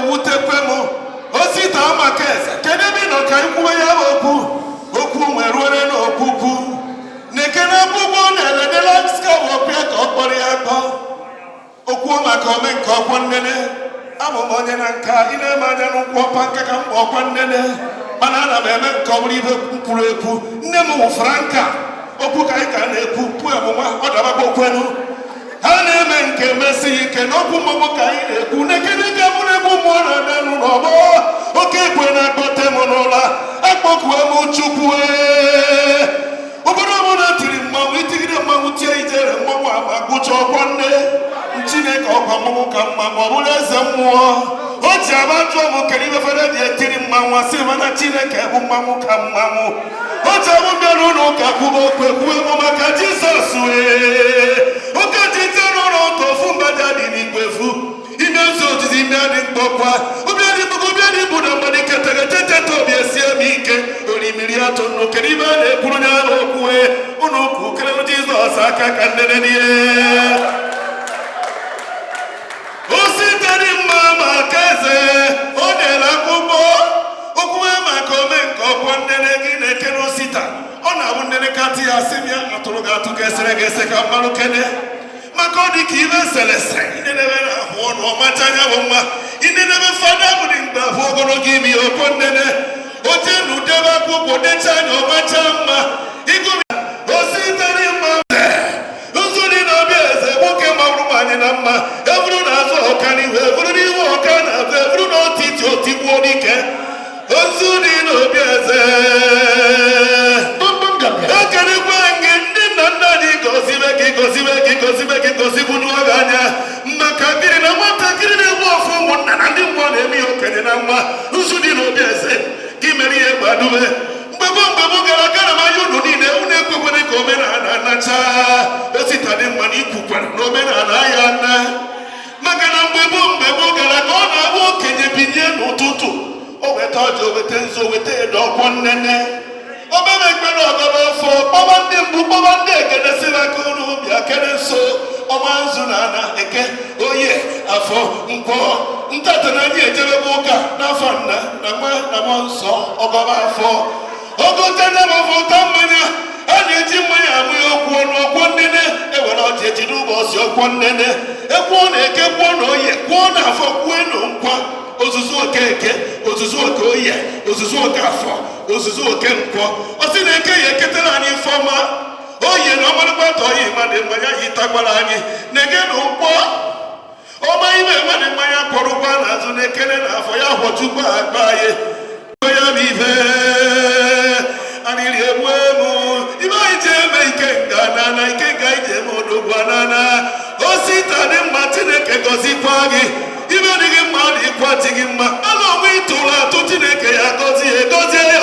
na-ewutekwe m osita maka eze kedu ebe ị nọ ka ikwuwe ya bụ okwu nweruore n'okwukwu na-ekene akwụkwọ na-eledela skawopịa ka ọ kpọrọ ya akpọ okwu maka omenka ọkwa nnene abụ m onye na nka ị na-eme anya n'ụkwụ ọpa nka ka mkpa ọkwa nnene mana ana m eme nke ọ bụrụ ibe mkpụrụ ekwu nne m wụ Franka okwu ka anyị ka na-ekwu pu ọmụma ọ dabakwa okwenu ha na-eme nke mesighị ike n'okwu mmọgbọ ka anyị na-ekwu na-ekene ka mụrụ egwu mmụọ na-adanụ n'ọgbọ oke ekwe na-akpọte m n'ụla akpọkuo m Chukwu obodo ọbụla tiri mmanwụ itigide mmanwụ tie ijere mmanwụ ama gụcha ọkwa nne Chineke ọkwa mmanwụ ka mma ma ọ bụrụ eze mmụọ o ji aba jụọ m kere ibe fere dị etiri mmanwụ asị mana Chineke bụ mmanwụ ka mmanwụ o ji abụ bịara ụlọ ụka kwuba okwe kwuo m maka Jizọs oke jite n'ụlọ ụka ofu mgbada dị n'ikpefu ime ezi ozizi ime adị mkpọkwa obiadịbụ na mmadụ ketegetecheta obi esie m ike orimiri atụ nnụ kere ibe a na-ekwuru nya na okwue ụlọ ụka ukelelu Jizọs aka ka nnene n'ihe ositeri mma maka eze o dere akwụkwọ okwuwe maka omenka ọkwa nnene gị na-ekene osita ọ na-abụ nnene katị ya asị m ya atụrụ ga-atụ ka esere ga-ese ka mmanụ kene maka ọ dị ka ibe selese inenebe na ahụ ọnụ ọmacha anya bụ mma inenebe fada bụ dị mgbe ahụ ogologo imi okwu nnene oche na udebe akwụkwọ decha anya ọmacha mma ịgụbi ositeri mma ụzụ dị n'obi eze nwoke mawụrụ anyị na mma eburu na azụ ọka n'ihu eburu n'ihu ọka na azụ eburu na otiti otigbuo n'ike ozu dị n'obi eze ekerekwe gị ndị nna nna anyị gozibe gị gozibu n'oge anya maka gịrị na nwatakịrị na-egbu ofu ụmụnna na ndị mmụọ na-eme ihe okenye na nwa nzu dị n'obi eze gị mere ihe gbadube mgbegbu gara aga na manya unu niile unu ekwekwere ka omenala anacha osita dị mma na ikwukwara na omenala ya na maka na mgbegbu gara ka ọ na-abụ okenye binye n'ụtụtụ o weta ọjọọ weta nzu weta edo ọkwọ nnene obere ekpere ọgọrọ afọ kpọba ndị mbụ kpọba ndị ekedesiri aka unu bịa kere nso ọma nzu na ana eke oye afọ nkwọ ntata na anyị ejebebe ụka n'afọ nna na nwa na mmụọ nsọ ọgọba afọ ogote na-emefụ ụta mmanya a na-eji mmanya amụ ya okwu ọnụ ọkwọ nnene ewere ọjị ejide ụbọchị ọkwọ nnene ekwuo na eke kwuo na oye kwuo na afọ kwuo na nkwa ozuzu oke eke ozuzu oke oye ozuzu oke afọ ozuzu oke nkwọ ọ sị na eke ya eketara anyị ifeọma oye na ọmarịkpata oyi mmadụ mmanya yitagbara anyị na-ege na nkwọ ọma ime mmadụ mmanya kpọrọkwa n'azụ na ekele na afọ ya hụchukwu akpa anyị ya bụ ibe anyị egbu emu ibe anyị ji eme ike nga nana ike ga anyị ji eme odogwu anana osita dị mma Chineke gọzikwa gị ibe dị gị mma ọ dị ịkwa dị gị mma ala onwe ịtụrụ atụ Chineke ya gọzie ya